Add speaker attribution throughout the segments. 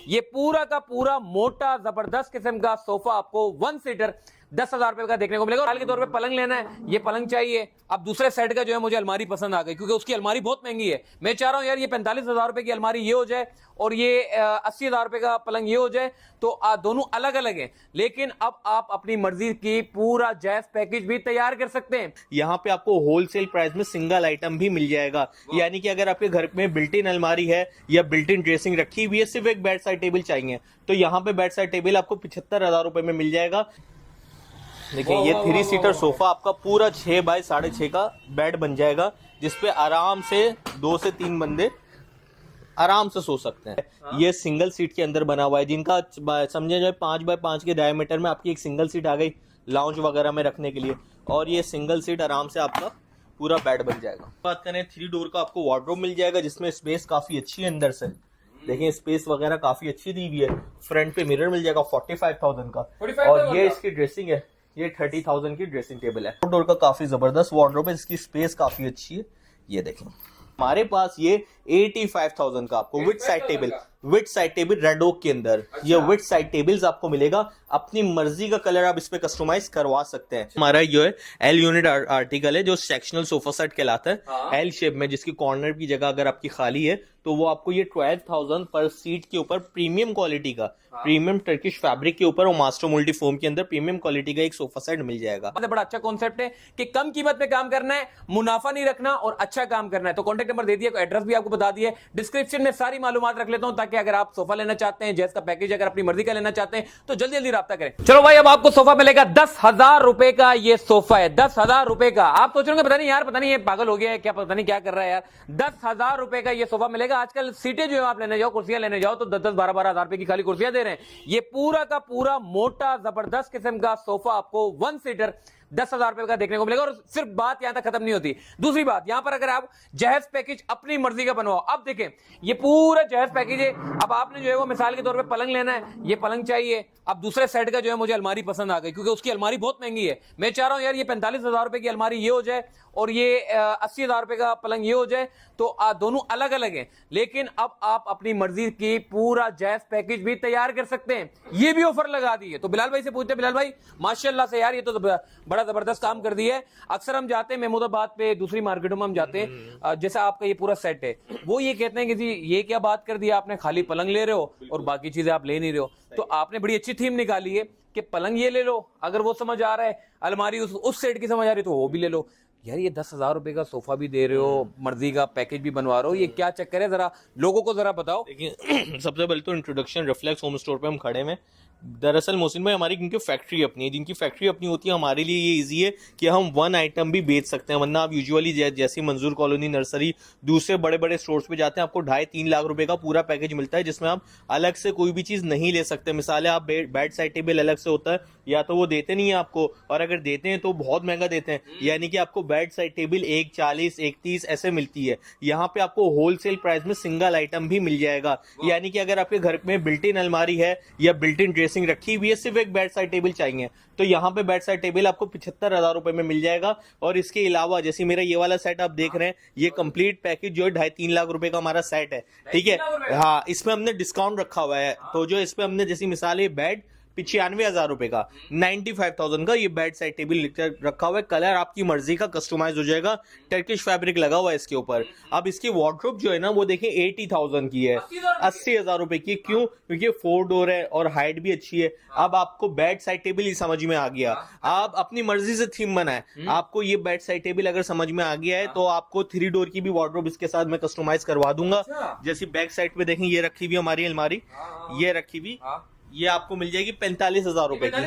Speaker 1: ये पूरा का पूरा मोटा जबरदस्त किस्म का सोफा आपको 1 सीटर 10,000 रुपए का देखने को मिलेगा। हाल के तौर पे पलंग लेना है, ये पलंग चाहिए। अब दूसरे सेट का जो है मुझे अलमारी पसंद आ गई, क्योंकि उसकी अलमारी बहुत महंगी है। मैं चाह रहा हूं यार ये 45,000 रुपए की अलमारी ये हो जाए और ये 80,000 रुपए का पलंग ये हो जाए, तो दोनों अलग अलग हैं। लेकिन अब आप अपनी मर्जी की पूरा जायज पैकेज भी तैयार कर सकते हैं।
Speaker 2: यहाँ पे आपको होलसेल प्राइस में सिंगल आइटम भी मिल जाएगा। यानी कि अगर आपके घर में बिल्ट इन अलमारी है या बिल्ट इन ड्रेसिंग रखी हुई है, सिर्फ एक बेड साइड टेबल चाहिए, तो यहाँ पे बेड साइड टेबल आपको 75,000 रुपए में मिल जाएगा। देखिए ये 3 सीटर सोफा आपका पूरा 6 बाय 6.5 का बेड बन जाएगा, जिसपे आराम से 2 से 3 बंदे आराम से सो सकते हैं। ये सिंगल सीट के अंदर बना हुआ है, जिनका समझे जाए 5 बाय 5 के डायमीटर में आपकी एक सिंगल सीट आ गई लाउंज वगैरह में रखने के लिए, और ये सिंगल सीट आराम से आपका पूरा बेड बन जाएगा। बात करें 3 डोर का, आपको वार्डरोब मिल जाएगा, जिसमें स्पेस काफी अच्छी है अंदर से। देखिए स्पेस वगैरह काफी अच्छी दी हुई है। फ्रंट पे मिरर मिल जाएगा 45,000 का, और ये इसकी ड्रेसिंग है, ये 30,000 की ड्रेसिंग टेबल है। डोर का काफी जबरदस्त वार्डरोब है, इसकी स्पेस काफी अच्छी है। ये देखें हमारे पास ये 85,000 का आपको with side table red oak के अंदर, ये विद साइड टेबल्स आपको मिलेगा। अपनी मर्जी का कलर आप इस पे कस्टमाइज करवा सकते हैं। हमारा जो है एल यूनिट आर्टिकल है, जो सेक्शनल सोफा सेट कहलाता है। एल शेप में, जिसकी कॉर्नर की जगह अगर आपकी खाली है, तो वो आपको ये 12,000 पर सीट के ऊपर प्रीमियम क्वालिटी का, प्रीमियम टर्किश फैब्रिक के ऊपर और मास्टर मोल्टी फोम के अंदर प्रीमियम क्वालिटी का एक सोफा सेट मिल जाएगा।
Speaker 1: बड़ा अच्छा कॉन्सेप्ट है कि कम कीमत में काम करना है, मुनाफा नहीं रखना और अच्छा काम करना है। तो कॉन्टेक्ट नंबर दे दिया, एड्रेस भी आपको बता दिया, डिस्क्रिप्शन में सारी मालूमात रख लेता हूं, ताकि अगर आप सोफा लेना चाहते हैं, जैस का पैकेज अगर अपनी मर्जी का लेना चाहते हैं, तो जल्दी जल्दी राब्ता करें। चलो भाई, अब आपको सोफा मिलेगा 10,000 रुपए का। ये सोफा है 10,000 रुपए का। आप सोच रहे होंगे पता नहीं यार, पता नहीं ये पागल हो गया है क्या, पता नहीं क्या कर रहा है यार। 10,000 रुपए का ये सोफा मिलेगा। आजकल सीटें जो है आप लेने जाओ, कुर्सियां लेने जाओ, तो 10-10, 12-12 हजार रुपए की खाली कुर्सियां दे रहे हैं। ये पूरा का पूरा मोटा जबरदस्त किस्म का सोफा आपको 1 सीटर 10,000 रुपए का देखने को मिलेगा। और सिर्फ बात यहां तक खत्म नहीं होती। दूसरी बात, यहां पर अगर आप जहेज पैकेज अपनी मर्जी का बनवाओ, अब देखें ये पूरा जहेज पैकेज है। अब आपने जो है वो मिसाल के तौर पे पलंग लेना है, ये पलंग चाहिए। अब दूसरे सेट का जो है मुझे अलमारी पसंद आ गई, क्योंकि उसकी अलमारी बहुत महंगी है। मैं चाह रहा हूं यार ये 45,000 रुपए की अलमारी ये हो जाए और ये 80,000 रुपए का पलंग ये हो जाए, तो दोनों अलग अलग हैं। लेकिन अब आप अपनी मर्जी की पूरा जैज पैकेज भी तैयार कर सकते हैं। ये भी ऑफर लगा दी है। तो बिलाल भाई से पूछते हैं, बिलाल भाई माशाल्लाह से यार ये तो बड़ा जबरदस्त काम कर दिया है। अक्सर हम जाते हैं महमूदाबाद पे, दूसरी मार्केटों में हम जाते हैं, जैसा आपका ये पूरा सेट है, वो ये कहते हैं कि जी ये क्या बात कर दिया आपने, खाली पलंग ले रहे हो और बाकी चीजें आप ले नहीं रहे हो। तो आपने बड़ी अच्छी थीम निकाली है कि पलंग ये ले लो, अगर वो समझ आ रहा है, अलमारी उस सेट की समझ आ रही है तो वो भी ले लो। यार ये 10,000 रुपए का सोफा भी दे रहे हो, मर्जी का पैकेज भी बनवा रहे हो, ये क्या चक्कर है, जरा लोगों को जरा बताओ।
Speaker 2: देखिए सबसे पहले तो इंट्रोडक्शन रिफ्लेक्स होम स्टोर पे हम खड़े हैं। दरअसल मोहसिन भाई हमारी क्योंकि फैक्ट्री अपनी है, जिनकी फैक्ट्री अपनी होती है, हमारे लिए ये इजी है कि हम 1 आइटम भी बेच सकते हैं। वरना आप यूजुअली जैसी मंजूर कॉलोनी, नर्सरी, दूसरे बड़े बड़े स्टोर्स पे जाते हैं, आपको 2.5-3 लाख रुपए का पूरा पैकेज मिलता है, जिसमें आप अलग से कोई भी चीज नहीं ले सकते। मिसाल है आप बेड साइड टेबल अलग से होता है, या तो वो देते नहीं है आपको, और अगर देते हैं तो बहुत महंगा देते हैं। यानी कि आपको बेड साइड टेबल 140, 130 ऐसे मिलती है। यहाँ पे आपको होलसेल प्राइस में सिंगल आइटम भी मिल जाएगा। यानी कि अगर आपके घर में बिल्ट इन अलमारी है या बिल्ट इन ड्रेसिंग रखी हुई है, सिर्फ एक बेड साइड टेबल चाहिए, तो यहाँ पे बेड साइड टेबल आपको 75,000 रुपए में मिल जाएगा। और इसके अलावा जैसे मेरा ये वाला सेट आप देख रहे हैं, ये कंप्लीट पैकेज जो है 2.5-3 लाख रुपए का हमारा सेट है। ठीक है, हाँ, इसमें हमने डिस्काउंट रखा हुआ है। तो जो इसमें हमने जैसी मिसाल है बेड 95,000 रुपए का, 95,000 का ये बेड साइड टेबल रखा हुआ है। कलर आपकी मर्जी का कस्टमाइज हो जाएगा, टर्किश फैब्रिक लगा हुआ है इसके ऊपर। अब इसकी वार्डरोब जो है ना, वो देखिए 80,000 की है, 80,000 रुपए की। क्यों? क्योंकि 4 डोर है और हाइट भी अच्छी है। अब आपको बेड साइड टेबल ही समझ में आ गया, आप अपनी मर्जी से थीम बनाए। आपको ये बेड साइड टेबल अगर समझ में आ गया है, तो आपको 3 डोर की भी वार्डरोब इसके साथ मैं कस्टमाइज करवा दूंगा। जैसी बैक साइड पे देखें, ये रखी हुई हमारी अलमारी, ये रखी हुई, ये आपको मिल जाएगी 45,000 रुपए की।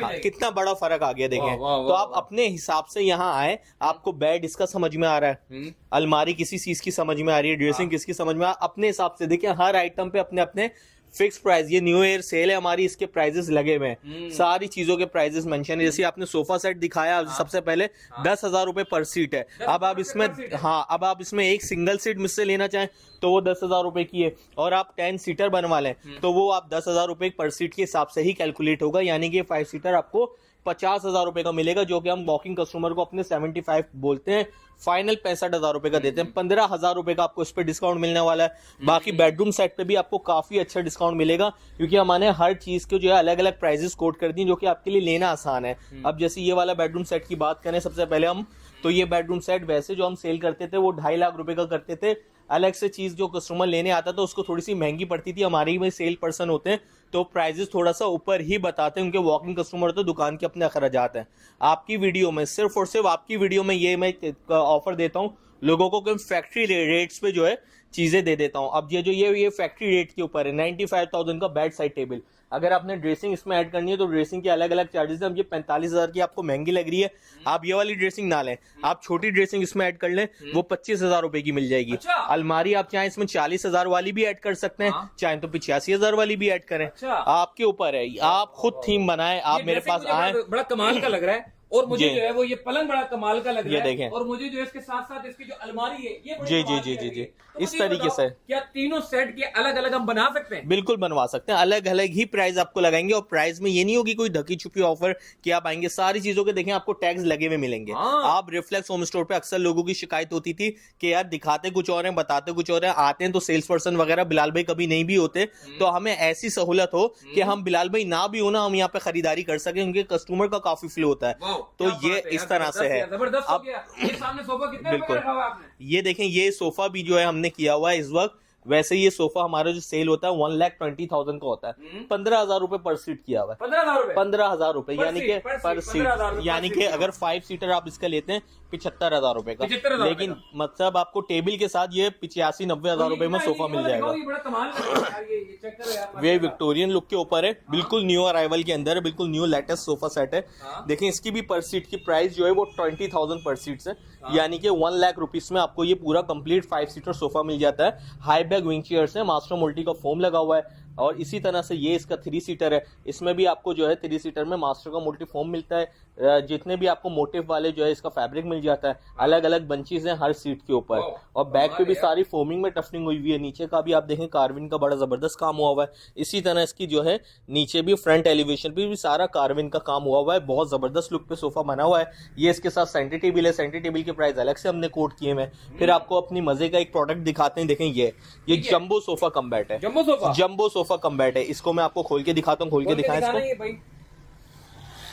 Speaker 2: हाँ, कितना बड़ा फर्क आ गया देखें। तो आप अपने हिसाब से यहाँ आए, आपको बेड इसका समझ में आ रहा है, अलमारी किसी चीज की समझ में आ रही है, ड्रेसिंग किसकी समझ में आ, अपने हिसाब से देखिए हर आइटम पे अपने अपने फिक्स प्राइस। ये न्यू ईयर सेल है हमारी, इसके प्राइजेस लगे हुए हैं, सारी चीजों के प्राइजेस मेंशन है। जैसे आपने सोफा सेट दिखाया, सबसे पहले 10,000 रुपए पर सीट है। अब आप इसमें, हाँ, अब आप इसमें एक सिंगल सीट मुझसे लेना चाहें तो वो 10,000 रुपए की है, और आप 10 सीटर बनवा लें तो वो आप 10,000 रुपए पर सीट के हिसाब से ही कैलकुलेट होगा। यानी कि 5 सीटर आपको 50,000 रुपए का मिलेगा, जो कि हम वॉकिंग कस्टमर को अपने 75 बोलते हैं, फाइनल 65,000 रुपए का देते हैं। 15,000 रुपए का आपको इस पे डिस्काउंट मिलने वाला है। बाकी बेडरूम सेट पे भी आपको काफी अच्छा डिस्काउंट मिलेगा, क्योंकि हमने हर चीज के जो है अलग अलग प्राइजेस कोट कर दी, जो कि आपके लिए लेना आसान है। अब जैसे ये वाला बेडरूम सेट की बात करें सबसे पहले हम, तो ये बेडरूम सेट वैसे जो हम सेल करते थे वो 2.5 लाख रुपए का करते थे। अलग से चीज जो कस्टमर लेने आता था उसको थोड़ी सी महंगी पड़ती थी। हमारे में सेल पर्सन होते हैं तो प्राइजेस थोड़ा सा ऊपर ही बताते हैं, उनके वॉकिंग कस्टमर तो दुकान के अपने अखराजात हैं। आपकी वीडियो में सिर्फ और सिर्फ आपकी वीडियो में ये मैं ऑफर देता हूँ लोगों को कि फैक्ट्री रेट्स पे जो है चीजें दे देता हूँ। अब ये फैक्ट्री रेट के ऊपर है। 95,000 का बेड साइड टेबल। अगर आपने ड्रेसिंग इसमें ऐड करनी है तो ड्रेसिंग के अलग अलग चार्जेस हैं। अब ये 45,000 की आपको महंगी लग रही है, आप ये वाली ड्रेसिंग ना लें, आप छोटी ड्रेसिंग इसमें ऐड कर लें, वो 25,000 रुपए की मिल जाएगी।
Speaker 1: अच्छा।
Speaker 2: अलमारी आप चाहे इसमें 40,000 वाली भी ऐड कर सकते हैं, चाहे तो 85,000 वाली भी ऐड करें।
Speaker 1: अच्छा।
Speaker 2: आपके ऊपर है, आप खुद थीम बनाएं, आप मेरे पास आए।
Speaker 1: बड़ा कमाल का लग रहा है, और मुझे
Speaker 2: जी।
Speaker 1: जो है वो ये पलंग बड़ा कमाल का लग रहा
Speaker 2: ये
Speaker 1: है।
Speaker 2: देखें।
Speaker 1: और मुझे जो है इसके साथ साथ इसकी जो अलमारी है ये बड़ी
Speaker 2: जी,
Speaker 1: कमाल
Speaker 2: जी,
Speaker 1: की
Speaker 2: जी,
Speaker 1: लग रही है।
Speaker 2: जी।
Speaker 1: तो
Speaker 2: इस
Speaker 1: मुझे ये
Speaker 2: तरीके
Speaker 1: बताओ,
Speaker 2: से।
Speaker 1: क्या तीनों सेट के अलग अलग हम बना सकते हैं?
Speaker 2: बिल्कुल बनवा सकते हैं, अलग अलग ही प्राइस आपको लगाएंगे। और प्राइस में ये नहीं होगी कोई ढकी छुपी ऑफर कि आप आएंगे सारी चीजों के देखें आपको टैग्स लगे हुए मिलेंगे।
Speaker 1: हाँ।
Speaker 2: आप रिफ्लेक्स होम स्टोर पे अक्सर लोगों की शिकायत होती थी कि यार दिखाते कुछ और हैं बताते कुछ और हैं, आते हैं तो सेल्स पर्सन वगैरह बिलाल भाई कभी नहीं भी होते। तो हमें ऐसी सहूलत हो कि हम बिलाल भाई ना भी हो ना, हम यहाँ पे खरीदारी कर सकें, उनके कस्टमर का काफी फ्लो होता है।
Speaker 1: वाह,
Speaker 2: तो
Speaker 1: क्या
Speaker 2: ये
Speaker 1: बात है
Speaker 2: इस
Speaker 1: यार,
Speaker 2: तरह से है।
Speaker 1: जबरदस्त हो
Speaker 2: अब
Speaker 1: गया। ये सामने सोफा कितने रुपए का
Speaker 2: बिल्कुल।
Speaker 1: रखा हुआ है आपने?
Speaker 2: ये देखें, ये सोफा भी जो है हमने किया हुआ है इस वक्त। वैसे ये सोफा हमारा जो सेल होता है 1,20,000 का होता है, 15,000 रुपए पर सीट किया हुआ है।
Speaker 1: 15,000 रुपए?
Speaker 2: 15,000 रुपए
Speaker 1: पर
Speaker 2: यानी
Speaker 1: सीट,
Speaker 2: कि
Speaker 1: पर
Speaker 2: पर
Speaker 1: सीट, 15,000
Speaker 2: सीट,
Speaker 1: रुपए
Speaker 2: यानी
Speaker 1: पर
Speaker 2: कि
Speaker 1: सीट।
Speaker 2: अगर 5 सीटर आप इसका लेते हैं 75,000 रुपए का।
Speaker 1: 75,000
Speaker 2: लेकिन
Speaker 1: रुपए
Speaker 2: मतलब आपको टेबल के साथ ये 85-90,000 रुपए में सोफा मिल जाएगा।
Speaker 1: ये बड़ा कमाल का है यार, ये चेक करो यार।
Speaker 2: वे विक्टोरियन लुक के ऊपर है, बिल्कुल न्यू अराइवल के अंदर है, बिल्कुल न्यू लेटेस्ट सोफा सेट है। देखिए इसकी भी पर सीट की प्राइस जो है वो 20,000 पर सीट है, यानी कि 1 लाख रुपीस में आपको ये पूरा कंप्लीट 5 सीटर सोफा मिल जाता है। हाई बैक विंग चेयर्स है, मास्टर मोल्टी का फोम लगा हुआ है। और इसी तरह से ये इसका 3 सीटर है, इसमें भी आपको जो है 3 सीटर में मास्टर का मोल्टी फोम मिलता है। जितने भी आपको मोटिव वाले जो है इसका फैब्रिक मिल जाता है, अलग अलग बंचेस हैं हर सीट के ऊपर। और बैक पे भी सारी फोमिंग में टफनिंग हुई हुई है। नीचे का भी आप देखें कार्विन का बड़ा जबरदस्त काम हुआ हुआ है। इसी तरह इसकी जो है नीचे भी फ्रंट एलिवेशन पे भी सारा कार्विन का काम हुआ हुआ है। बहुत जबरदस्त लुक पे सोफा बना हुआ है। ये इसके साथ सेंटर टेबल है, सेंटर टेबल के प्राइस अलग से हमने कोट किए हैं। फिर आपको अपनी मजे का एक प्रोडक्ट दिखाते हैं। देखें ये जंबो सोफा कम बैट है।
Speaker 1: Jumbo sofa? Jumbo
Speaker 2: sofa cum bat है। इसको मैं आपको खोल के दिखाता हूँ, खोल के दिखाएं इसको।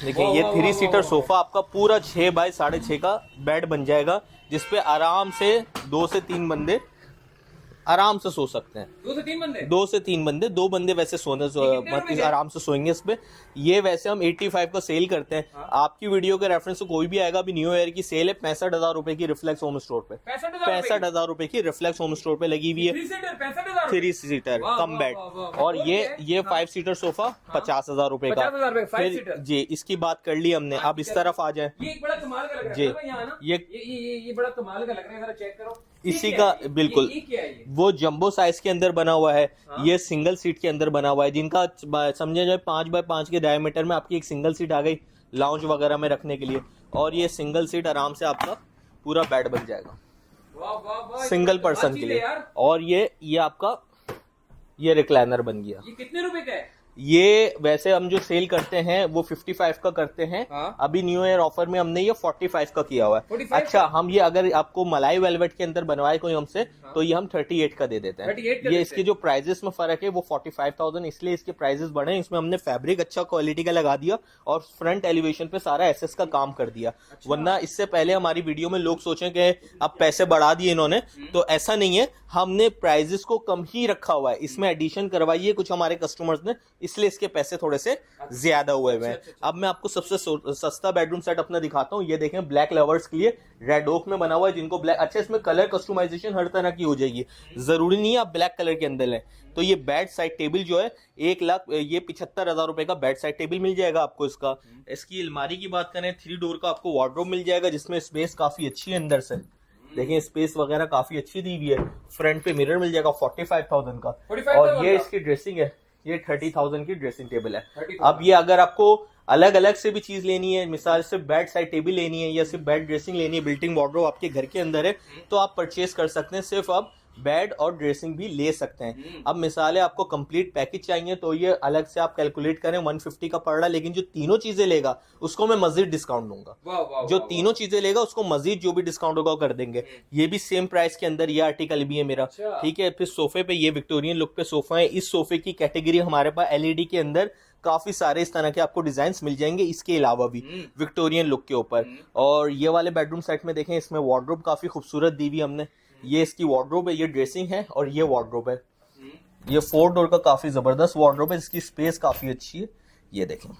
Speaker 2: देखिए ये 3 सीटर सोफा आपका पूरा 6 बाय 6.5 का बेड बन जाएगा, जिसपे आराम से 2 से 3 बंदे आराम से सो सकते हैं।
Speaker 1: 2 से 3 बंदे?
Speaker 2: 2 से 3 बंदे, 2 बंदे वैसे सोने मतलब आराम से सोएंगे इस पे। ये वैसे हम 85 का सेल करते हैं।
Speaker 1: हाँ?
Speaker 2: आपकी वीडियो के रेफरेंस से कोई भी आएगा, अभी न्यू ईयर की सेल है 65,000 रुपए की रिफ्लेक्स होम स्टोर पे। 65,000 रुपए की रिफ्लेक्स होम स्टोर पे लगी हुई है। 3 सीटर कम बेड। और ये 5 सीटर सोफा 50,000 रुपए का।
Speaker 1: 5 सीटर
Speaker 2: जी इसकी बात कर ली हमने। अब इस तरफ आ जाए,
Speaker 1: ये बड़ा कमाल का लग रहा
Speaker 2: जी,
Speaker 1: है यहाँ ना, ये बड़ा कमाल का लग रहा है, जरा चेक करो
Speaker 2: इसी का बिल्कुल
Speaker 1: ये क्या है ये?
Speaker 2: वो जंबो साइज के अंदर बना हुआ है। ये सिंगल सीट के अंदर बना हुआ है, जिनका समझे जाए 5 बाय 5 के डायमीटर में आपकी एक सिंगल सीट आ गई लाउंज वगैरह में रखने के लिए। और ये सिंगल सीट आराम से आपका पूरा बेड बन जाएगा
Speaker 1: वाह वाह वाह,
Speaker 2: सिंगल पर्सन के लिए। और ये आपका ये रिक्लाइनर बन गया।
Speaker 1: ये कितने रुपए का है?
Speaker 2: ये वैसे हम जो सेल करते हैं वो 55 का करते हैं।
Speaker 1: हाँ?
Speaker 2: अभी न्यू ईयर ऑफर में हमने ये 45 का किया हुआ है।
Speaker 1: 45
Speaker 2: अच्छा हम ये अगर आपको मलाई वेलवेट के अंदर बनवाए कोई हमसे, हाँ? तो ये हम 38 का दे देते हैं।
Speaker 1: 38 का
Speaker 2: ये इसके जो प्राइजेस में फर्क है वो 45,000, इसलिए इसके प्राइजेस बढ़े। इसमें हमने फैब्रिक अच्छा क्वालिटी का लगा दिया और फ्रंट एलिवेशन पे सारा एसएस का काम कर दिया। अच्छा। वरना इससे पहले हमारी वीडियो में लोग सोचें कि अब पैसे बढ़ा दिए इन्होंने, तो ऐसा नहीं है। हमने प्राइजेस को कम ही रखा हुआ है, इसमें एडिशन करवाई है कुछ हमारे कस्टमर्स ने, इसलिए इसके पैसे थोड़े से ज्यादा हुए हैं। अब मैं आपको सबसे सस्ता बेडरूम सेट अपना दिखाता हूँ। ये देखें ब्लैक लवर्स के लिए रेड ओक में बना हुआ है, जिनको ब्लैक अच्छा, इसमें कलर कस्टमाइजेशन हर तरह की हो जाएगी, जरूरी नहीं है आप ब्लैक कलर के अंदर लें। तो ये बेड साइड टेबल जो है 1,75,000 रुपए का बेड साइड टेबल मिल जाएगा आपको। इसकी अलमारी की बात करें 3 डोर का आपको वार्डरोब मिल जाएगा, जिसमें स्पेस काफी अच्छी है अंदर से। देखें स्पेस वगैरह काफी अच्छी दी हुई है। फ्रंट पे मिरर मिल जाएगा 45,000 का। और ये इसकी ड्रेसिंग है, ये 30,000 की ड्रेसिंग टेबल है। अब ये अगर आपको अलग अलग से भी चीज लेनी है, मिसाल सिर्फ बेड साइड टेबल लेनी है या सिर्फ बेड ड्रेसिंग लेनी है, बिल्टिंग वार्डरोब आपके घर के अंदर है, तो आप परचेज कर सकते हैं। सिर्फ आप बेड और ड्रेसिंग भी ले सकते हैं। अब मिसाल है आपको कंप्लीट पैकेज चाहिए तो ये अलग से आप कैलकुलेट करें 150 का पड़ रहा है, लेकिन जो तीनों चीजें लेगा उसको मैं मजीद डिस्काउंट दूंगा। जो तीनों चीजें लेगा उसको मजीद जो भी डिस्काउंट होगा वो कर देंगे। ये भी सेम प्राइस के अंदर ये आर्टिकल भी है मेरा, ठीक है। फिर सोफे पे ये विक्टोरियन लुक पे सोफा है। इस सोफे की कैटेगरी हमारे पास एलईडी के अंदर काफी सारे इस तरह के आपको डिजाइन मिल जाएंगे, इसके अलावा भी विक्टोरियन लुक के ऊपर। और ये वाले बेडरूम सेट में देखें, इसमें वार्डरोब काफी खूबसूरत दी हुई हमने। ये इसकी वार्डरोब है, ये ड्रेसिंग है और ये वार्डरोब है। ये 4 डोर का काफी जबरदस्त वार्डरोब है, इसकी स्पेस काफी अच्छी है। ये देखें,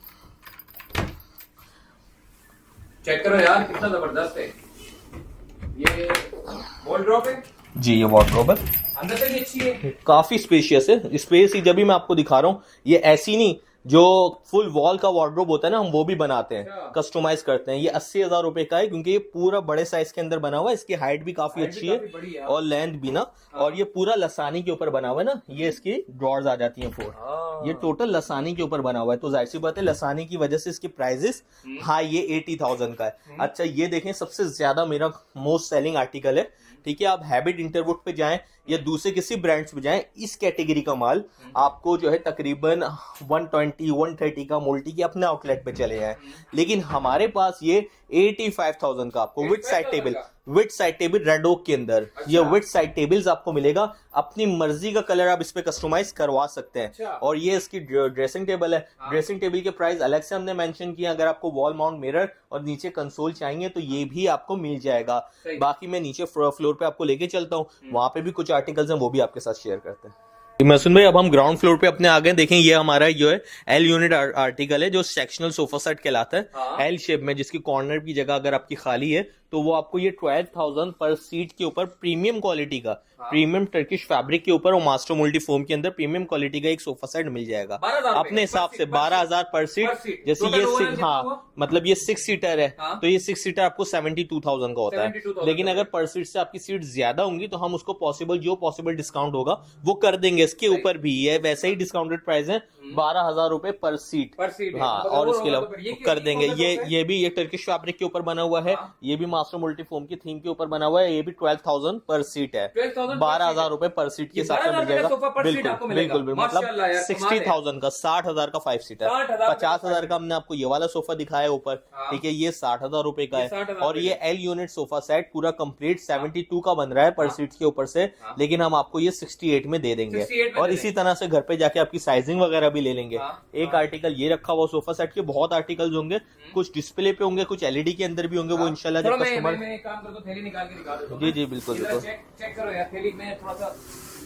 Speaker 1: चेक करो यार कितना जबरदस्त है। ये वार्डरोब है
Speaker 2: जी, ये वार्डरोब है,
Speaker 1: अंदर से भी अच्छी है,
Speaker 2: काफी स्पेशियस है। स्पेस ही जब भी मैं आपको दिखा रहा हूँ, ये ऐसी नहीं जो फुल वॉल का वार्डरोब होता है ना, हम वो भी बनाते हैं, कस्टमाइज करते हैं। ये 80,000 रुपए का है क्योंकि ये पूरा बड़े साइज के अंदर बना हुआ है। इसकी हाइट भी काफी अच्छी है और लेंथ भी ना। और ये पूरा लसानी के ऊपर बना हुआ है ना, ये इसकी ड्रॉर्स आ जाती हैं 4। ये टोटल लसानी के ऊपर बना हुआ है, तो जाहिर सी बात है लसानी की वजह से इसके प्राइजेस हाई, ये 80,000 का है। अच्छा, ये देखें, सबसे ज्यादा मेरा मोस्ट सेलिंग आर्टिकल है, ठीक है। आप हैबिट इंटरवुड पे जाएं या दूसरे किसी ब्रांड्स पे जाएं, इस कैटेगरी का माल आपको जो है तकरीबन 120-130 का मोल्टी के अपने आउटलेट पे चले जाएं, लेकिन हमारे पास ये 85,000 का आपको with side table red oak के अंदर। ये विद साइड टेबल्स आपको मिलेगा, अपनी मर्जी का कलर आप इस पे कस्टमाइज करवा सकते हैं। और ये इसकी ड्रेसिंग टेबल है। ड्रेसिंग टेबल के प्राइस अलग से हमने मेंशन किया। अगर आपको वॉल माउंट मिरर और नीचे कंसोल चाहिए तो ये भी आपको मिल जाएगा। बाकी मैं नीचे फ्लोर पे आपको लेके चलता हूँ, वहां पे भी कुछ आर्टिकल्स हैं, वो भी आपके साथ शेयर करते हैं। महसून भाई, अब हम ग्राउंड फ्लोर पे अपने आ गए। देखें, ये हमारा जो है एल यूनिट आर्टिकल है, जो सेक्शनल सोफा सेट कहलाता है। एल शेप में, जिसकी कॉर्नर की जगह अगर आपकी खाली है तो वो आपको ये 12,000 पर सीट के ऊपर प्रीमियम क्वालिटी का, प्रीमियम टर्किश फैब्रिक के ऊपर और मास्टर मोल्टी फोम के अंदर प्रीमियम क्वालिटी का एक सोफा सेट मिल जाएगा अपने हिसाब से। 12,000 पर सीट। जैसे ये मतलब ये 6 सीटर है तो ये 6 सीटर आपको 72,000 का होता है। लेकिन अगर पर सीट से आपकी सीट ज्यादा होंगी तो हम उसको जो पॉसिबल डिस्काउंट होगा वो कर देंगे। इसके ऊपर भी ये वैसे ही डिस्काउंटेड प्राइस है, 12,000 रुपए पर सीट। हाँ, और इसके अलावा कर देंगे। ये भी ये टर्किश फैब्रिक के ऊपर बना हुआ है, ये भी मास्टर मोल्टी फोम की थीम के ऊपर बना हुआ है। ये भी 12,000 पर सीट है, 12,000 रुपए पर सीट के हिसाब से मिल जाएगा। बिल्कुल, मतलब 60,000 का, 60,000 का 5 सीटर। 50,000 का हमने आपको ये वाला सोफा दिखाया ऊपर, ठीक है, ये 60,000 रुपए का है। और ये एल यूनिट सोफा सेट पूरा कंप्लीट 72 का बन रहा है पर सीट के ऊपर से, लेकिन हम आपको ये 68 में दे देंगे। और इसी तरह से घर पे जाके आपकी साइजिंग वगैरह भी ले लेंगे। एक आर्टिकल ये रखा हुआ सोफा सेट के, बहुत आर्टिकल्स होंगे, कुछ डिस्प्ले पे होंगे, कुछ एलईडी के अंदर भी होंगे, वो इंशाल्लाह जब कस्टमर। जी बिल्कुल,
Speaker 1: चेक करो यार थैली में थोड़ा सा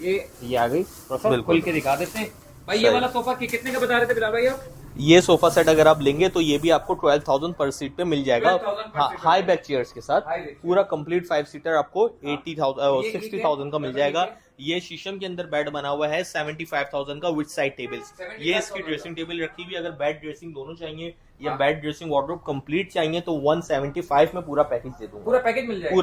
Speaker 1: ये
Speaker 2: आ गई,
Speaker 1: खोल के दिखा देते हैं भाई। ये वाला सोफा कितने का बता रहे थे बिलाल भाई आप?
Speaker 2: ये सोफा सेट अगर आप लेंगे तो ये भी आपको 12,000 पर सीट पे मिल जाएगा। हाँ, हाई बैक चेयर्स के साथ पूरा कंप्लीट 5 सीटर आपको 60,000 का मिल जाएगा। ये शीशम के अंदर बेड बना हुआ है 75,000 का विद साइड टेबल्स। ये इसकी ड्रेसिंग टेबल रखी हुई। अगर बेड ड्रेसिंग दोनों चाहिए या बेड ड्रेसिंग वार्डरोब कंप्लीट चाहिए तो 175 में पूरा पैकेज दे दूंगा। पूरा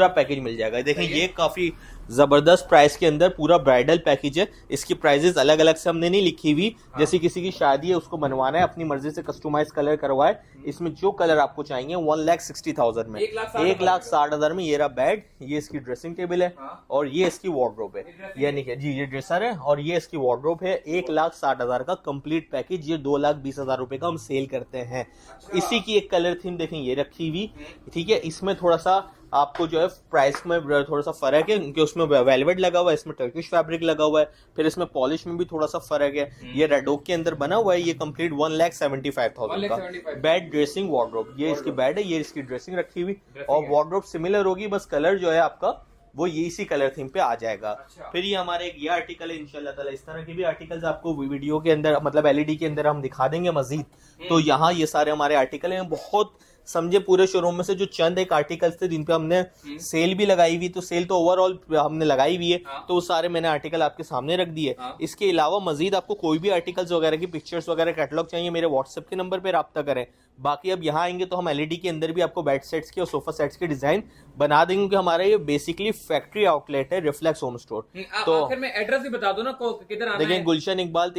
Speaker 2: पैकेज मिल जाएगा। देखें, ये काफी जबरदस्त प्राइस के अंदर पूरा ब्राइडल पैकेज है। इसकी प्राइजेस अलग अलग से हमने नहीं लिखी हुई, जैसे किसी की शादी है उसको बनवाना है, अपनी मर्जी से कस्टमाइज कलर करवाए। इसमें जो कलर आपको चाहिए 1,60,000 में, 1,60,000 में ये रहा बेड, ये इसकी ड्रेसिंग टेबल है और ये इसकी वार्डरोब है, यानी कि जी ये ड्रेसर है और ये इसकी वार्डरोब है। 1,60,000 का कंप्लीट पैकेज। ये 2,20,000 रुपए का हम सेल करते हैं। इसी की एक कलर थीम देखें ये रखी हुई, ठीक है। इसमें थोड़ा सा आपको जो है प्राइस में थोड़ा सा फर्क है क्योंकि उसमें वेलवेट लगा हुआ है, इसमें टर्किश फैब्रिक लगा हुआ है, फिर इसमें पॉलिश में भी थोड़ा सा फर्क है। ये रेड ओक के अंदर बना हुआ है। ये कंप्लीट 1,75,000 का बेड ड्रेसिंग वार्डरोब। ये इसकी बेड है, ये इसकी ड्रेसिंग रखी हुई और वार्डरोब सिमिलर होगी, बस कलर जो है आपका वो ये इसी कलर थीम पे आ जाएगा। फिर ये हमारे एक ये आर्टिकल है, इंशाल्लाह ताला इस तरह के भी आर्टिकल्स आपको वीडियो के अंदर मतलब एलईडी के अंदर हम दिखा देंगे मजीद। तो यहाँ ये सारे हमारे आर्टिकल हैं। बहुत समझे पूरे शोरूम में से जो चंद एक आर्टिकल्स थे जिन पे हमने सेल भी लगाई हुई, तो सेल तो ओवरऑल हमने लगाई हुई है, तो वो सारे मैंने आर्टिकल आपके सामने रख दिए। इसके अलावा मजीद आपको कोई भी आर्टिकल्स वगैरह की पिक्चर्स वगैरह कैटलॉग चाहिए, मेरे व्हाट्सएप के नंबर पे रब्ता करें। बाकी अब यहाँ आएंगे तो हम एलईडी के अंदर भी आपको बेड सेट्स के और सोफा सेट्स के डिजाइन बना देंगे, क्योंकि हमारा ये बेसिकली फैक्ट्री आउटलेट है रिफ्लेक्स होम स्टोर। तो
Speaker 1: आखिर में एड्रेस भी बता दो ना, किधर आना है?
Speaker 2: देखिए, गुलशन इकबाल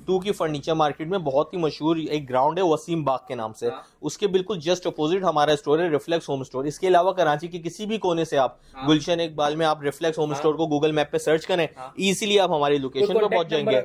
Speaker 2: 2 की फर्नीचर मार्केट में बहुत ही मशहूर एक ग्राउंड है वसीम बाग के नाम से, उसके बिल्कुल जस्ट अपोजिट हमारा स्टोर है रिफ्लेक्स होम स्टोर। इसके अलावा कराची के किसी भी कोने से आप गुलशन इकबाल में आप रिफ्लेक्स होम स्टोर को गूगल मैप पे सर्च करें, इजीली आप हमारी लोकेशन पे पहुंच जाएंगे।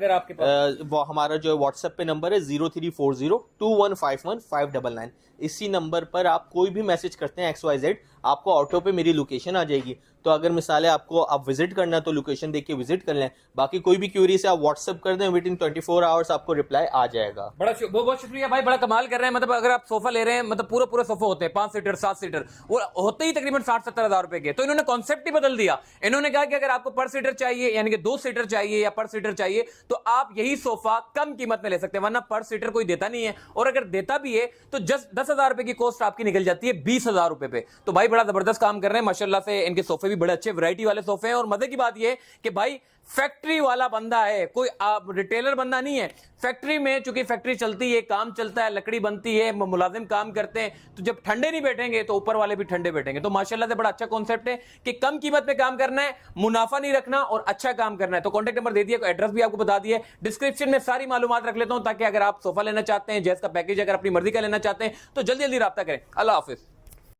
Speaker 2: वो हमारा जो व्हाट्सएप पे नंबर है 034021515599। इसी नंबर पर आप कोई भी मैसेज करते हैं XYZ, आपको ऑटो पे मेरी लोकेशन आ जाएगी। तो अगर मिसाल है आपको आप विजिट करना है तो लोकेशन देख के विजिट कर लें, बाकी कोई भी क्यूरी से आप व्हाट्सएप कर दें, विद इन 24 आवर्स आपको रिप्लाई आ जाएगा।
Speaker 1: बहुत बहुत शुक्रिया भाई, बड़ा कमाल कर रहे हैं। मतलब अगर आप सोफा ले रहे हैं, मतलब पूरे सोफे होते हैं 5 सीटर 7 सीटर, वो होते ही तकरीबन 60-70 हजार रुपए के। तो इन्होंने कॉन्सेप्ट ही बदल दिया। इन्होंने कहा कि अगर आपको पर सीटर चाहिए यानी कि 2 सीटर चाहिए या पर सीटर चाहिए तो आप यही सोफा कम कीमत में ले सकते हैं, वरना पर सीटर कोई देता नहीं है, और अगर देता भी है तो जस्ट 10,000 रुपए की कॉस्ट आपकी निकल जाती है 20,000 रुपए पे। तो भाई बड़ा जबरदस्त काम कर रहे हैं माशाल्लाह से। इनके सोफे भी बड़े अच्छे वैरायटी वाले सोफे हैं, और मजे की बात यह कि भाई फैक्ट्री वाला बंदा है, कोई आप रिटेलर बंदा नहीं है। फैक्ट्री में चूंकि फैक्ट्री चलती है, काम चलता है, लकड़ी बनती है, मुलाजिम काम करते हैं, तो जब ठंडे नहीं बैठेंगे तो ऊपर वाले भी ठंडे बैठेंगे। तो माशाल्लाह से बड़ा अच्छा कॉन्सेप्ट है कि कम कीमत में काम करना है, मुनाफा नहीं रखना और अच्छा काम करना है। तो कॉन्टेक्ट नंबर दे दिया, एड्रेस भी आपको बता दिया, डिस्क्रिप्शन में सारी मालूमात रख लेता हूं, ताकि अगर आप सोफा लेना चाहते हैं, जैस का पैकेज अगर अपनी मर्जी का लेना चाहते हैं तो जल्दी जल्दी राब्ता करें। अल्लाह हाफिज।